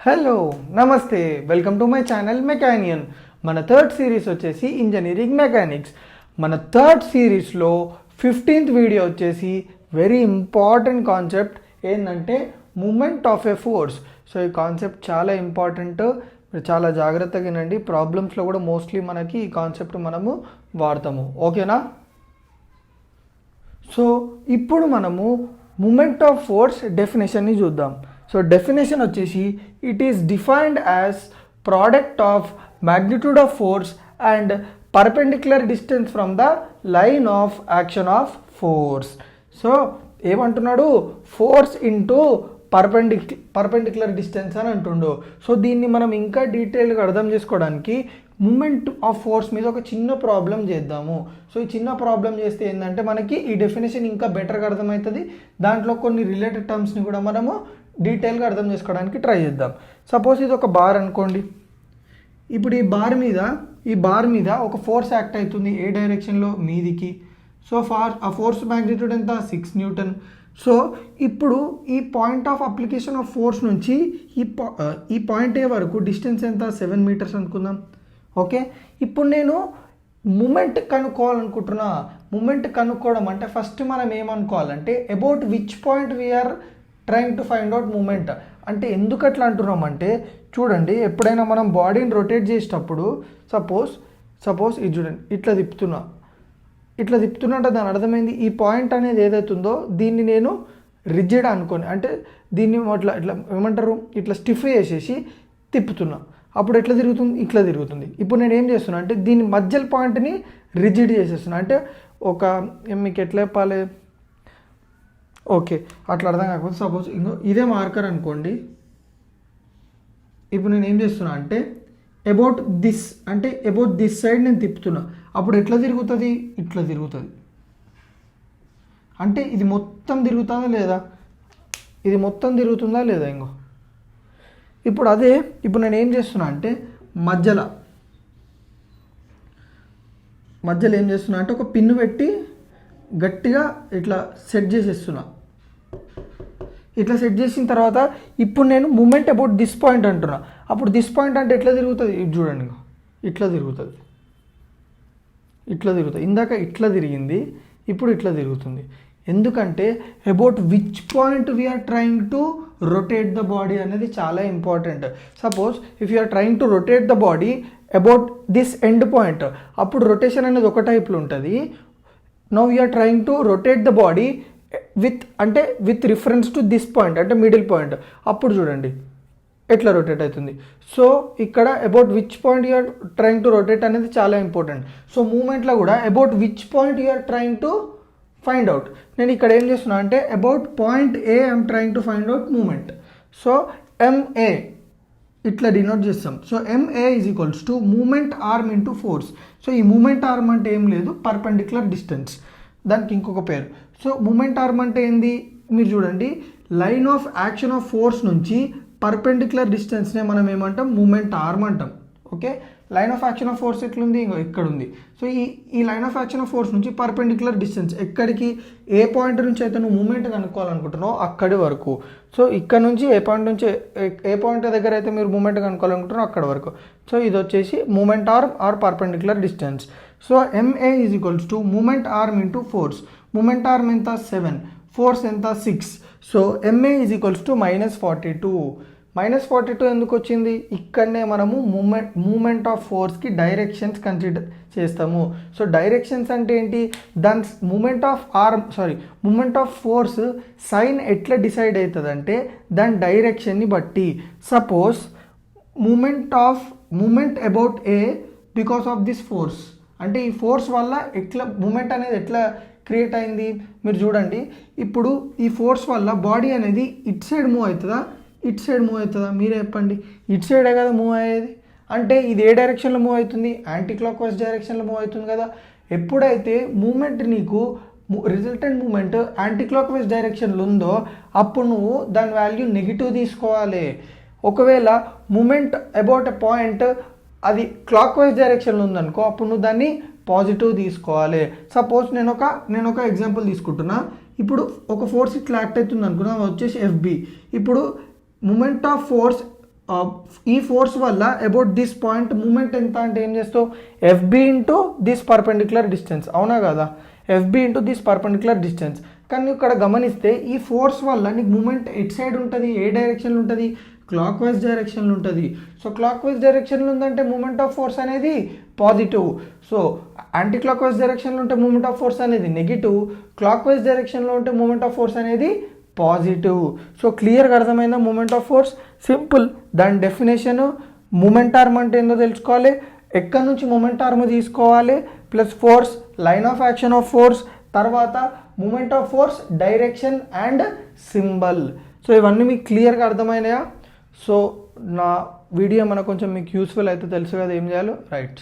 Hello నమస్తే welcome to my channel మెకానియన్. మన థర్డ్ సిరీస్ వచ్చేసి ఇంజనీరింగ్ మెకానిక్స్. మన థర్డ్ సిరీస్లో 15th వీడియో వచ్చేసి వెరీ ఇంపార్టెంట్ కాన్సెప్ట్ ఏంటంటే moment of a force. So ఈ కాన్సెప్ట్ చాలా ఇంపార్టెంట్, మీరు చాలా జాగ్రత్తగా వినండి. ప్రాబ్లమ్స్లో కూడా మోస్ట్లీ మనకి ఈ కాన్సెప్ట్ మనము వాడతాము, ఓకేనా? సో ఇప్పుడు మనము మూమెంట్ ఆఫ్ ఫోర్స్ డెఫినేషన్ని చూద్దాం. సో డెఫినేషన్ వచ్చేసి it is defined as product of magnitude of force and perpendicular distance from the line of action of force. So ఏమంటున్నాడు, ఫోర్స్ ఇంటూ పర్పెండిక్యులర్ డిస్టెన్స్ అని అంటుండు. సో దీన్ని మనం ఇంకా డీటెయిల్గా అర్థం చేసుకోవడానికి మూమెంట్ ఆఫ్ ఫోర్స్ మీద ఒక చిన్న ప్రాబ్లం చేద్దాము. సో ఈ చిన్న ప్రాబ్లం చేస్తే ఏంటంటే మనకి ఈ డెఫినేషన్ ఇంకా బెటర్గా అర్థమవుతుంది. దాంట్లో కొన్ని రిలేటెడ్ టర్మ్స్ని కూడా మనము డీటెయిల్గా అర్థం చేసుకోవడానికి ట్రై చేద్దాం. సపోజ్ ఇది ఒక బార్ అనుకోండి. ఇప్పుడు ఈ బార్ మీద ఒక ఫోర్స్ యాక్ట్ అవుతుంది ఏ డైరెక్షన్లో, మీదికి. సో ఆ ఫోర్స్ మ్యాగ్నిట్యూడ్ ఎంత, 6 న్యూటన్. సో ఇప్పుడు ఈ point of application of force నుంచి ఈ పాయింట్ ఏ వరకు డిస్టెన్స్ ఎంత, 7 మీటర్స్ అనుకుందాం, ఓకే. ఇప్పుడు నేను మూమెంట్ కనుక్కోవాలనుకుంటున్నా. మూమెంట్ కనుక్కోవడం అంటే ఫస్ట్ మనం ఏమనుకోవాలంటే about which point we are trying to find out moment. అంటే ఎందుకు అట్లా అంటున్నామంటే చూడండి, ఎప్పుడైనా మనం బాడీని రొటేట్ చేసేటప్పుడు సపోజ్ ఇది చూడండి, ఇట్లా తిప్పుతున్నా అంటే దాని అర్థమైంది ఈ పాయింట్ అనేది ఏదైతుందో దీన్ని నేను రిజిడ్ అనుకోని, అంటే దీన్ని ఇట్లా ఏమంటారు, ఇట్లా స్టిఫ్ చేసేసి తిప్పుతున్నా. అప్పుడు ఎట్లా తిరుగుతుంది, ఇట్లా తిరుగుతుంది. ఇప్పుడు నేను ఏం చేస్తున్నా అంటే దీని మధ్యలో పాయింట్ని రిజిడ్ చేసేస్తున్నా. అంటే మీకు ఎట్లా చెప్పాలి, ఓకే అట్లా అర్థం కాకపోతే సపోజ్ ఇదే మార్కర్ అనుకోండి. ఇప్పుడు నేను ఏం చేస్తున్నా అంటే అబౌట్ దిస్ సైడ్ నేను తిప్పుతున్నా. అప్పుడు ఎట్లా తిరుగుతుంది, ఇట్లా తిరుగుతుంది. అంటే ఇది మొత్తం తిరుగుతుందా లేదా, ఇది మొత్తం తిరుగుతుందా లేదా. ఇప్పుడు నేను ఏం చేస్తున్నా అంటే మధ్యలో ఏం చేస్తున్నా అంటే ఒక పిన్ను పెట్టి గట్టిగా ఇట్లా సెట్ చేసేస్తున్నా. ఇట్లా సెట్ చేసిన తర్వాత ఇప్పుడు నేను మూమెంట్ అబౌట్ దిస్ పాయింట్ అంటున్నా. అప్పుడు దిస్ పాయింట్ అంటే ఎట్లా తిరుగుతుంది, ఇది చూడండి, ఇట్లా తిరుగుతుంది. ఇందాక ఇట్లా తిరిగింది, ఇప్పుడు ఇట్లా తిరుగుతుంది. ఎందుకంటే about which point we are trying to rotate the body అనేది చాలా ఇంపార్టెంట్. Suppose if you are trying to rotate the body about this end point, అప్పుడు రొటేషన్ అనేది ఒక టైప్లో ఉంటుంది. Now we are trying to rotate the body with reference to this point, అంటే middle point. అప్పుడు చూడండి ఎట్లా రొటేట్ అవుతుంది. సో ఇక్కడ about which point you are trying to rotate అనేది చాలా ఇంపార్టెంట్. సో మూమెంట్లో కూడా about which point you are trying to find out. నేను ఇక్కడ ఏం చేస్తున్నా అంటే about point A I'm trying to find out moment. So MA ఇట్లా డినోట్ చేస్తాం. So MA is equals to moment arm into force. So ఈ మూమెంట్ ఆర్మ్ అంటే ఏం లేదు, పర్పెండిక్యులర్ డిస్టెన్స్, దానికి ఇంకొక పేరు. సో మూమెంట్ ఆర్మ్ అంటే ఏంది, మీరు చూడండి, line of action of force నుంచి పర్పెండిక్యులర్ డిస్టెన్స్నే మనం ఏమంటాం, మూమెంట్ ఆర్మ్ అంటాం, okay. Line of action of force ఎట్లుంది, ఇక్కడ ఉంది. సో ఈ line of action of force నుంచి పర్పెండిక్యులర్ డిస్టెన్స్ ఎక్కడికి, ఏ పాయింట్ నుంచి అయితే నువ్వు మూమెంట్ కనుక్కోవాలనుకుంటున్నావు అక్కడి వరకు. సో ఇక్కడ నుంచి ఏ పాయింట్ దగ్గర అయితే మీరు మూమెంట్ కనుక్కోవాలనుకుంటున్నారో అక్కడ వరకు. సో ఇది వచ్చేసి moment arm or perpendicular distance. So MA is equals to moment arm into force. Moment arm ఎంత, 7, ఫోర్స్ ఎంత, 6. So MA is equals to -42. -42 ఎందుకు వచ్చింది, ఇక్కడనే మనము మూమెంట్ ఆఫ్ ఫోర్స్కి డైరెక్షన్స్ కన్సిడర్ చేస్తాము. సో డైరెక్షన్స్ అంటే ఏంటి, దాని మూమెంట్ ఆఫ్ ఫోర్స్ సైన్ ఎట్లా డిసైడ్ అవుతుంది అంటే దాని డైరెక్షన్ని బట్టి. Suppose moment about A because of this force, అంటే ఈ ఫోర్స్ వల్ల ఎట్లా మూమెంట్ అనేది ఎట్లా క్రియేట్ అయింది, మీరు చూడండి. ఇప్పుడు ఈ ఫోర్స్ వల్ల బాడీ అనేది ఇట్ సైడ్ మూవ్ అవుతుందా, ఇట్ సైడ్ మూవ్ అవుతుందా, మీరే చెప్పండి. ఇట్ సైడే కదా మూవ్ అయ్యేది. అంటే ఇది ఏ డైరెక్షన్లో మూవ్ అవుతుంది, యాంటీ క్లాక్ వైజ్ డైరెక్షన్లో మూవ్ అవుతుంది కదా. ఎప్పుడైతే మూమెంట్ నీకు resultant moment anti clock wise డైరెక్షన్లో ఉందో అప్పుడు నువ్వు దాని వాల్యూ నెగిటివ్ తీసుకోవాలి. ఒకవేళ మూమెంట్ అబౌట్ ఎ పాయింట్ అది క్లాక్ వైజ్ డైరెక్షన్లో ఉందనుకో అప్పుడు నువ్వు దాన్ని పాజిటివ్ తీసుకోవాలి. సపోజ్ నేను ఒక ఎగ్జాంపుల్ తీసుకుంటున్నా. ఇప్పుడు ఒక ఫోర్స్ ఇట్లా యాక్ట్ అవుతుంది అనుకున్నా, వచ్చేసి ఎఫ్బి. ఇప్పుడు మూమెంట్ ఆఫ్ ఫోర్స్ ఈ ఫోర్స్ వల్ల అబౌట్ దిస్ పాయింట్ మూమెంట్ ఎంత అంటే ఏం చేస్తావు, FB into this perpendicular distance, అవునా కదా, FB into this perpendicular distance. కానీ నువ్వు ఇక్కడ గమనిస్తే ఈ ఫోర్స్ వల్ల నీకు మూమెంట్ ఎట్ సైడ్ ఉంటుంది, ఏ డైరెక్షన్లో ఉంటుంది, క్లాక్ వైజ్ డైరెక్షన్లో ఉంటుంది. సో క్లాక్ వైజ్ డైరెక్షన్లో ఉందంటే మూమెంట్ ఆఫ్ ఫోర్స్ అనేది positive. So anti clock wise డైరెక్షన్లో ఉంటే మూమెంట్ ఆఫ్ ఫోర్స్ అనేది నెగిటివ్, క్లాక్ వైజ్ డైరెక్షన్లో ఉంటే మూమెంట్ ఆఫ్ ఫోర్స్ అనేది పాజిటివ్. సో క్లియర్గా అర్థమైందా మూమెంట్ ఆఫ్ ఫోర్స్? సింపుల్. దాని డెఫినేషన్ మూమెంట్ ఆర్మ్ అంటే ఏందో తెలుసుకోవాలి, ఎక్కడి నుంచి మూమెంట్ ఆర్మ్ తీసుకోవాలి, plus force, line of action of force, తర్వాత moment of force, direction and symbol. So ఇవన్నీ మీకు క్లియర్గా అర్థమైనాయా? సో నా వీడియో మనకు కొంచెం మీకు యూస్ఫుల్ అయితే తెలుసు కదా ఏం చేయాలో, రైట్.